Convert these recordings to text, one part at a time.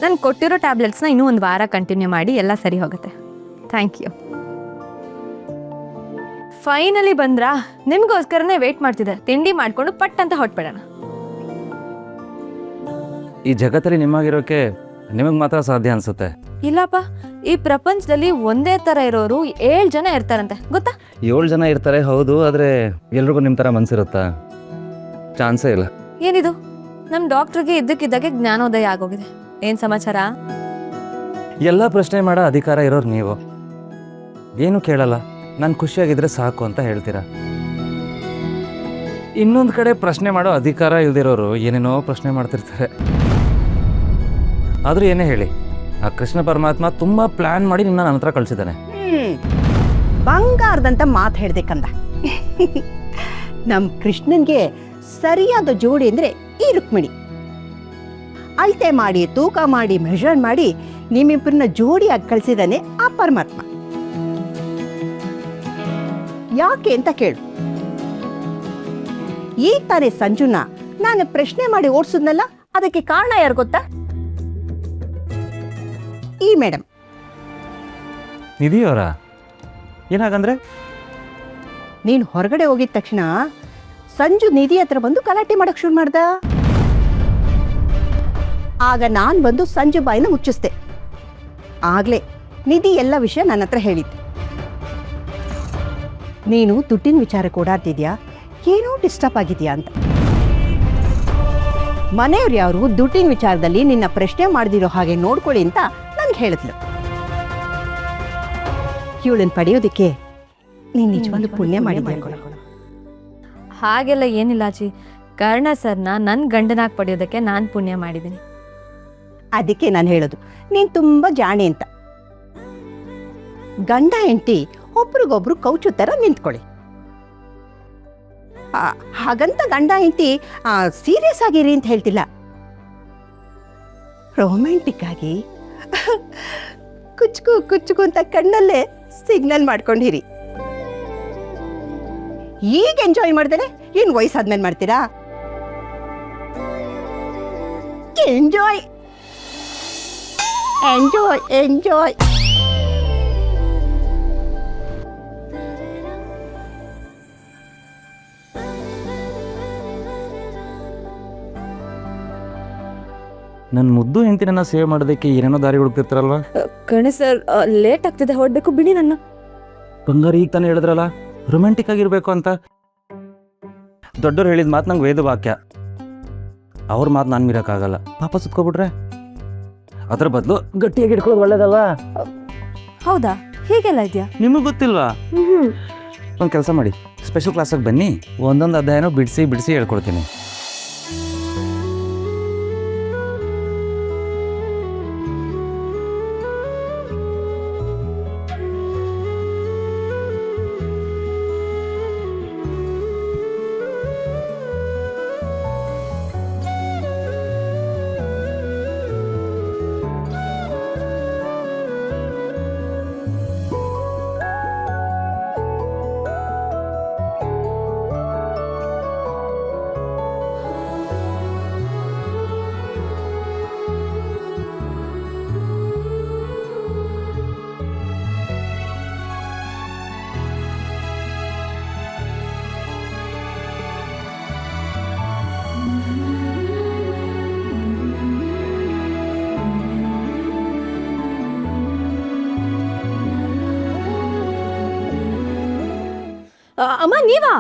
ನಾನು ಕೊಟ್ಟಿರೋ ಟ್ಯಾಬ್ಲೆಟ್ಸ್ನ ಇನ್ನೂ ಒಂದು ವಾರ ಕಂಟಿನ್ಯೂ ಮಾಡಿ ಎಲ್ಲ ಸರಿ ಹೋಗುತ್ತೆ. Thank you. Finally Bandra? ನಿಮ್ಗೋಸ್ಕರನೇ wait ಮಾಡ್ತಿದ್ದೆ. ತಿಂಡಿ ಮಾಡಿಕೊಂಡು ಪಟ್ ಅಂತ ಹೊಟ್ಬಿಡೋಣ. ಈ ಜಗತ್ತಲ್ಲಿ ನಿಮ್ಮಾಗಿರೋಕೆ ನಿಮಗೆ ಮಾತ್ರ ಸಾಧ್ಯ ಅನ್ಸುತ್ತೆ. ಇಲ್ಲಪ್ಪ, ಈ ಪ್ರಪಂಚದಲ್ಲಿ ಒಂದೇ ಥರ ಇರೋರು 7 ಜನ ಇರ್ತಾರಂತೆ, ಗೊತ್ತಾ? 7 ಜನ ಇರ್ತಾರೆ, ಹೌದು. ಆದರೆ ಎಲ್ರಿಗೂ ನಿಮ್ಮ ಥರ ಮನಸ್ಸಿರುತ್ತಾ? ಚಾನ್ಸೇ ಇಲ್ಲ. ಏನಿದು, ನಮ್ಮ ಡಾಕ್ಟ್ರಿಗೆ ಇದ್ದಕ್ಕಿದ್ದಾಗೆ ಜ್ಞಾನೋದಯ ಆಗೋಗಿದೆ. ಏನು ಸಮಾಚಾರ? ಎಲ್ಲ ಪ್ರಶ್ನೆ ಮಾಡೋ ಅಧಿಕಾರ ಇರೋರು ನೀವು. ಏನು ಕೇಳಲ್ಲ, ನಾನು ಖುಷಿಯಾಗಿದ್ರೆ ಸಾಕು ಅಂತ ಹೇಳ್ತೀರಾ. ಇನ್ನೊಂದು ಕಡೆ ಪ್ರಶ್ನೆ ಮಾಡೋ ಅಧಿಕಾರ ಇಲ್ದಿರೋರು ಏನೇನೋ ಪ್ರಶ್ನೆ ಮಾಡ್ತಿರ್ತಾರೆ. ಆದರೂ ಏನೇ ಹೇಳಿ, ಆ ಕೃಷ್ಣ ಪರಮಾತ್ಮ ತುಂಬ ಪ್ಲ್ಯಾನ್ ಮಾಡಿ ನಿನ್ನ ನನ್ನ ಹತ್ರ ಕಳಿಸಿದ್ದಾನೆ. ಬಂಗಾರದಂತ ಮಾತು ಹೇಳ್ದೆ ಕಂದ. ನಮ್ಮ ಕೃಷ್ಣನ್ಗೆ ಸರಿಯಾದ ಜೋಡಿ ಅಂದರೆ ಈ ರುಕ್ಮಿಣಿ. ಅಳತೆ ಮಾಡಿ, ತೂಕ ಮಾಡಿ, ಮೆಷರ್ ಮಾಡಿ ನಿಮ್ಮಿಬ್ಬರನ್ನ ಜೋಡಿಯಾಗಿ ಕಳಿಸಿದಾನೆ ಆ ಪರಮಾತ್ಮ. ಯಾಕೆ ಅಂತ ಕೇಳು. ಈ ತಾನೇ ಸಂಜುನ ನಾನು ಪ್ರಶ್ನೆ ಮಾಡಿ ಓಡಿಸಿದ್ನಲ್ಲ, ಅದಕ್ಕೆ ಕಾರಣ ಯಾರು ಗೊತ್ತಾ? ಈ ಮೇಡಮ್. ನಿಧಿಯವರ ಏನಾಗಂದ್ರೆ? ನೀನು ಹೊರಗಡೆ ಹೋಗಿದ ತಕ್ಷಣ ಸಂಜು ನಿಧಿ ಹತ್ರ ಬಂದು ಗಲಾಟೆ ಮಾಡಕ್ ಶುರು ಮಾಡ್ದ. ಆಗ ನಾನು ಬಂದು ಸಂಜು ಬಾಯಿನ ಮುಚ್ಚಿಸ್ದೆ. ಆಗ್ಲೇ ನಿಧಿ ಎಲ್ಲ ವಿಷಯ ನನ್ನ ಹತ್ರ ಹೇಳಿದ್ದೆ. ನೀನು ದುಡ್ಡಿನ ವಿಚಾರಕ್ಕೆ ಓಡಾಡ್ತಿದ್ಯಾ, ಏನೋ ಡಿಸ್ಟರ್ಬ್ ಆಗಿದ್ಯಾ ಅಂತ. ಮನೆಯವ್ರು ಯಾರು ದುಡ್ಡಿನ ವಿಚಾರದಲ್ಲಿ ನಿನ್ನ ಪ್ರಶ್ನೆ ಮಾಡದಿರೋ ಹಾಗೆ ನೋಡ್ಕೊಳ್ಳಿ ಅಂತ ನನ್ಗೆ ಹೇಳಿದ್ಲು. ಇವಳನ್ನ ಪಡೆಯೋದಕ್ಕೆ ನೀನು ನಿಜವಾಗ್ಲೂ ಪುಣ್ಯ ಮಾಡಿದ್ದೆ. ಹಾಗೆಲ್ಲ ಏನಿಲ್ಲ ಅಜ್ಜಿ. ಕರ್ಣ ಸರ್ನ ನನ್ನ ಗಂಡನಾಗಿ ಪಡೆಯೋದಕ್ಕೆ ನಾನು ಪುಣ್ಯ ಮಾಡಿದ್ದೀನಿ. ಅದಕ್ಕೆ ನಾನು ಹೇಳೋದು, ನೀನು ತುಂಬ ಜಾಣೆ ಅಂತ. ಗಂಡ ಹೆಂಡತಿ ಒಬ್ರಿಗೊಬ್ರು ಕೌಚು ಥರ ನಿಂತ್ಕೊಳ್ಳಿ. ಹಾಗಂತ ಗಂಡ ಹೆಂಡತಿ ಸೀರಿಯಸ್ ಆಗಿರಿ ಅಂತ ಹೇಳ್ತಿಲ್ಲ. ರೊಮ್ಯಾಂಟಿಕ್ ಆಗಿ ಕುಚ್ಕು ಕುಚ್ಕು ಅಂತ ಕಣ್ಣಲ್ಲೇ ಸಿಗ್ನಲ್ ಮಾಡ್ಕೊಂಡಿರಿ. ಈಗ ಎಂಜಾಯ್ ಮಾಡ್ತಾರೆ, ಏನು ವಯಸ್ಸಾದ್ಮೇಲೆ ಮಾಡ್ತೀರಾ? Enjoy enjoy enjoy. ನನ್ನ ಮುದ್ದು ಹೆಂಡತಿನ ಸೇವ್ ಮಾಡೋದಕ್ಕೆ ಏನೇನೋ ದಾರಿ ಹುಡುಕ್ತಿರ್ತಾರಲ್ವ? ಕರ್ಣ ಸರ್, ಲೇಟ್ ಆಗ್ತಿದೆ, ಹೊರಡ್ಬೇಕು, ಬಿಡಿ ನನ್ನ. ಬಂಗಾರ ಈಗ ತಾನೇ ಹೇಳಿದ್ರಲ್ಲ ರೊಮ್ಯಾಂಟಿಕ್ ಆಗಿರ್ಬೇಕು ಅಂತ. ದೊಡ್ಡವ್ರು ಹೇಳಿದ ಮಾತು ನಂಗೆ ವೇದ ವಾಕ್ಯ. ಅವ್ರ ಮಾತು ನಾನು ಮೀರಕ್ಕಾಗಲ್ಲ. ಪಾಪ ಸುತ್ಕೊಬಿಟ್ರೆ ಅದ್ರ ಬದಲು ಗಟ್ಟಿಯಾಗಿ ಇಟ್ಕೊಳ್ಳೋದು ಒಳ್ಳೇದಲ್ಲ? ಹೌದಾ? ಹೀಗೆಲ್ಲ ಇದೆಯಾ? ನಿಮಗೆ ಗೊತ್ತಿಲ್ವಾ? ಒಂದು ಕೆಲಸ ಮಾಡಿ, ಸ್ಪೆಷಲ್ ಕ್ಲಾಸಿಗೆ ಬನ್ನಿ, ಒಂದೊಂದು ಅಧ್ಯಾಯನೂ ಬಿಡಿಸಿ ಬಿಡಿಸಿ ಹೇಳ್ಕೊಡ್ತೀನಿ. ಅಮ್ಮ, ನೀವಾ?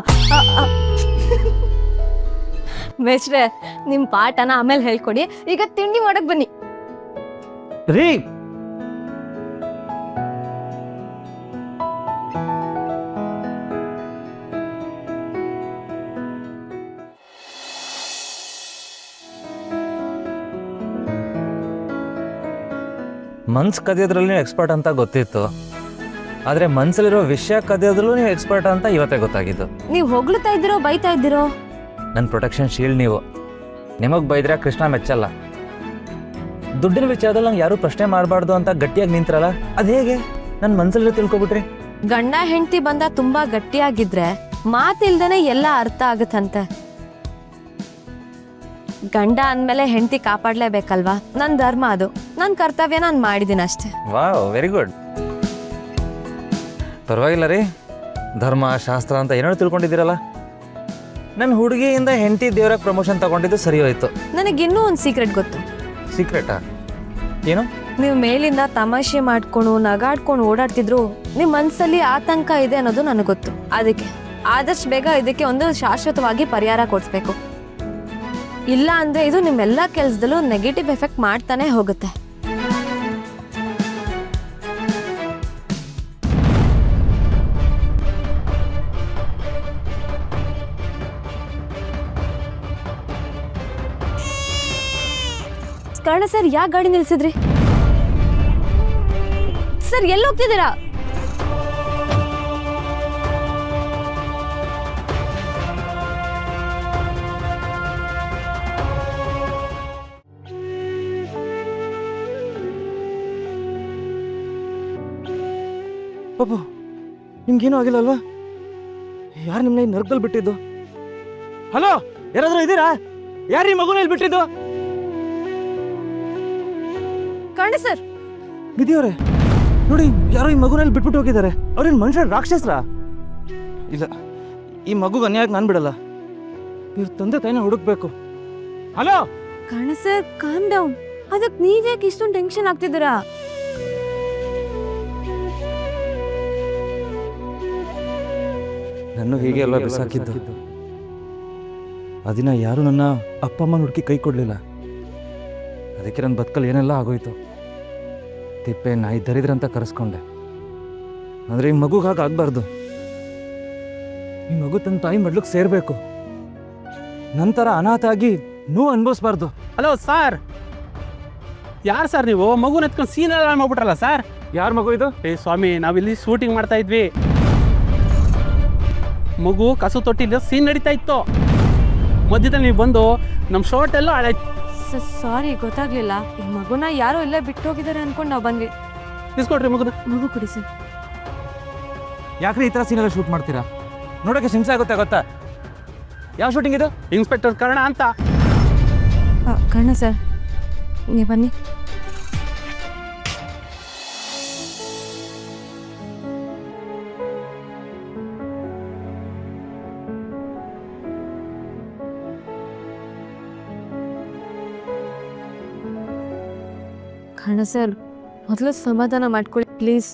ಮೇಷ್ಟ್ರೆ, ನಿಮ್ಮ ಪಾಠನ ಆಮೇಲೆ ಹೇಳ್ಕೊಡಿ, ಈಗ ತಿಂಡಿ ಮಾಡಕ್ ಬನ್ನಿ. ರೀ, ಮನ್ಸು ಕದಿಯೋದ್ರಲ್ಲಿ ನೀವು ಎಕ್ಸ್ಪರ್ಟ್ ಅಂತ ಗೊತ್ತಿತ್ತು, ಆದರೆ ಮನ್ಸಲ್ಲಿರೋ ವಿಷಯ ಕದಿಯೋದ್ರಲ್ಲೂ ನೀವು ಎಕ್ಸ್ಪರ್ಟ್ ಅಂತ ಇವತ್ತೇ ಗೊತ್ತಾಗಿದ್ದು. ನೀವು ಹೊಗಳ್ತಾ ಇದ್ದೀರೋ ಬೈತಾ ಇದ್ದೀರೋ? ನನ್ನ ಪ್ರೊಟೆಕ್ಷನ್ ಶೀಲ್ಡ್ ನೀವು. ನಿಮಗೆ ಬೈದ್ರೆ ಕೃಷ್ಣ ಮೆಚ್ಚಲ್ಲ. ದುಡ್ಡಿನ ವಿಚಾರದಲ್ಲಿ ನಂಗೆ ಯಾರೂ ಪ್ರಶ್ನೆ ಮಾಡಬಾರ್ದು ಅಂತ ಗಟ್ಟಿಯಾಗಿ ನಿಂತ್ರಲ್ಲ, ಅದು ಹೇಗೆ ನನ್ನ ಮನ್ಸಲ್ಲಿ ತಿಳ್ಕೊಬಿಟ್ರಿ? ಗಂಡ ಹೆಂಡತಿ ಬಂದ ತುಂಬಾ ಗಟ್ಟಿಯಾಗಿದ್ರೆ ಮಾತಿಲ್ದೇನೆ ಎಲ್ಲ ಅರ್ಥ ಆಗುತ್ತಂತೆ. ಗಂಡ ಅಂದಮೇಲೆ ಹೆಂಡತಿ ಕಾಪಾಡಲೇಬೇಕಲ್ವಾ, ನನ್ನ ಧರ್ಮ ಅದು, ನನ್ನ ಕರ್ತವ್ಯ ನಾನು ಮಾಡಿದ್ದೀನಿ ಅಷ್ಟೇ. Wow, very good. ಪರವಾಗಿಲ್ಲ ರೀ, ಧರ್ಮ ಶಾಸ್ತ್ರ ಅಂತ ಏನೋ ತಿಳ್ಕೊಂಡಿದ್ದೀರಲ್ಲ. ನನ್ನ ಹುಡುಗಿಯಿಂದ ಹೆಂಡತಿ ದೇವ್ರ ಪ್ರಮೋಷನ್ ತಗೊಂಡಿದ್ದು ಸರಿ ಹೋಯ್ತು. ನನಗಿನ್ನೂ ಒಂದು ಸೀಕ್ರೆಟ್ ಗೊತ್ತು. ಸೀಕ್ರೆಟಾ? ಏನು? ನೀವು ಮೇಲಿಂದ ತಮಾಷೆ ಮಾಡ್ಕೊಂಡು ನಗಾಡ್ಕೊಂಡು ಓಡಾಡ್ತಿದ್ರು ನಿಮ್ಮ ಮನಸ್ಸಲ್ಲಿ ಆತಂಕ ಇದೆ ಅನ್ನೋದು ನನಗೆ ಗೊತ್ತು. ಅದಕ್ಕೆ ಆದಷ್ಟು ಬೇಗ ಇದಕ್ಕೆ ಒಂದು ಶಾಶ್ವತವಾಗಿ ಪರಿಹಾರ ಕೊಡಿಸ್ಬೇಕು. ಇಲ್ಲ ಅಂದರೆ ಇದು ನಿಮ್ಮೆಲ್ಲ ಕೆಲಸದಲ್ಲೂ ನೆಗೆಟಿವ್ ಎಫೆಕ್ಟ್ ಮಾಡ್ತಾನೆ ಹೋಗುತ್ತೆ. ಕರ್ಣ ಸರ್, ಯಾಕೆ ಗಾಡಿ ನಿಲ್ಸಿದ್ರಿ ಸರ್? ಎಲ್ಲಿ ಹೋಗ್ತಿದ್ದೀರಾ? ಪಾಪು, ನಿಮ್ಗೇನು ಆಗಿಲ್ಲ ಅಲ್ವಾ? ಯಾರು ನಿಮ್ಮನ್ನ ಈ ನರ್ಕದಲ್ಲಿ ಬಿಟ್ಟಿದ್ದು? ಹಲೋ, ಯಾರಾದ್ರೂ ಇದ್ದೀರಾ? ಯಾರು ಈ ಮಗುನ ಇಲ್ಲಿ ಬಿಟ್ಟಿದ್ದು? ಕರ್ಣ ಸರ್, ವಿಧಿಯವರೇ ನೋಡಿ, ಯಾರೋ ಈ ಮಗುನಲ್ಲಿ ಬಿಟ್ಬಿಟ್ಟು ಹೋಗಿದ್ದಾರೆ. ಅವ್ರೇನು ಮನುಷ್ಯ ರಾಕ್ಷಸ್ರಾ? ಇಲ್ಲ, ಈ ಮಗುಗೆ ಅನ್ಯಾಯಕ್ಕೆ ನಾನು ಬಿಡಲ್ಲ. ಇವ್ರ ತಂದೆ ತಾಯಿನ ಹುಡುಕ್ಬೇಕು. Hello Karna sir, calm down. ಅದಕ್ಕೆ ನೀವ್ಯಾಕೆ ಇಷ್ಟೊಂದು ಟೆನ್ಷನ್ ಆಗ್ತಿದ್ದೀರಾ? ನನ್ನ ಹೀಗೆ ಅಲ್ವಾ ಬಿಸಾಕಿದ್ದು. ಅದಿನ ಯಾರು ನನ್ನ ಅಪ್ಪ ಅಮ್ಮನ ಹುಡುಕಿ ಕೈ ಕೊಡಲಿಲ್ಲ. ಅದಕ್ಕೆ ನನ್ನ ಬದುಕಲ್ಲಿ ಏನೆಲ್ಲ ಆಗೋಯ್ತು. ತಿಪ್ಪೆ ನಾಯಿ ದರಿದ್ರ ಅಂತ ಕರೆಸ್ಕೊಂಡೆ. ಅಂದರೆ ಈ ಮಗುಗೆ ಹಾಗೆ ಆಗಬಾರ್ದು. ಈ ಮಗು ತನ್ನ ತಾಯಿ ಮಡ್ಲಿಕ್ಕೆ ಸೇರಬೇಕು. ನಂತರ ಅನಾಥ ಆಗಿ ನೋವು ಅನುಭವಿಸ್ಬಾರ್ದು. ಹಲೋ ಸರ್, ಯಾರು ಸರ್ ನೀವು? ಮಗುನ ಎತ್ಕೊಂಡು ಸೀನ್ ಎಲ್ಲ ಮಾಡ್ಬಿಟ್ರಲ್ಲ ಸರ್. ಯಾರ ಮಗು ಇದು? ಏ ಸ್ವಾಮಿ, ನಾವಿಲ್ಲಿ ಶೂಟಿಂಗ್ ಮಾಡ್ತಾ ಇದ್ವಿ. ಮಗು ಕಸು ತೊಟ್ಟಿಲ್ಲ, ಸೀನ್ ನಡೀತಾ ಇತ್ತು. ಮಧ್ಯದಲ್ಲಿ ನೀವು ಬಂದು ನಮ್ಮ ಶಾರ್ಟ್ ಎಲ್ಲ ಹಾಳಾಯ್ತು. ಸಾರಿ, ಗೊತ್ತಾಗ್ಲಿಲ್ಲ. ಈ ಮಗುನ ಯಾರೋ ಇಲ್ಲೇ ಬಿಟ್ಟು ಹೋಗಿದ್ದಾರೆ ಅನ್ಕೊಂಡು ನಾವು ಬಂದ್ವಿ. ಇಸ್ಕೊಡ್ರಿ ಮಗುನ. ಮಗು ಕೊಡಿ ಸರ್. ಯಾಕ್ರಿ ಈ ಥರ ಸೀನೆಲ್ಲ ಶೂಟ್ ಮಾಡ್ತೀರಾ? ನೋಡೋಕೆ ಹಿಂಸೆ ಆಗುತ್ತೆ ಗೊತ್ತಾ? ಯಾವ ಶೂಟಿಂಗ್ ಇದು? ಇನ್ಸ್ಪೆಕ್ಟರ್ ಕರ್ಣ ಅಂತ. ಕರ್ಣ ಸರ್, ನೀವು ಬನ್ನಿ. ಕರ್ಣ ಸರ್, ಮೊದಲು ಸಮಾಧಾನ ಮಾಡ್ಕೊಳ್ಳಿ ಪ್ಲೀಸ್.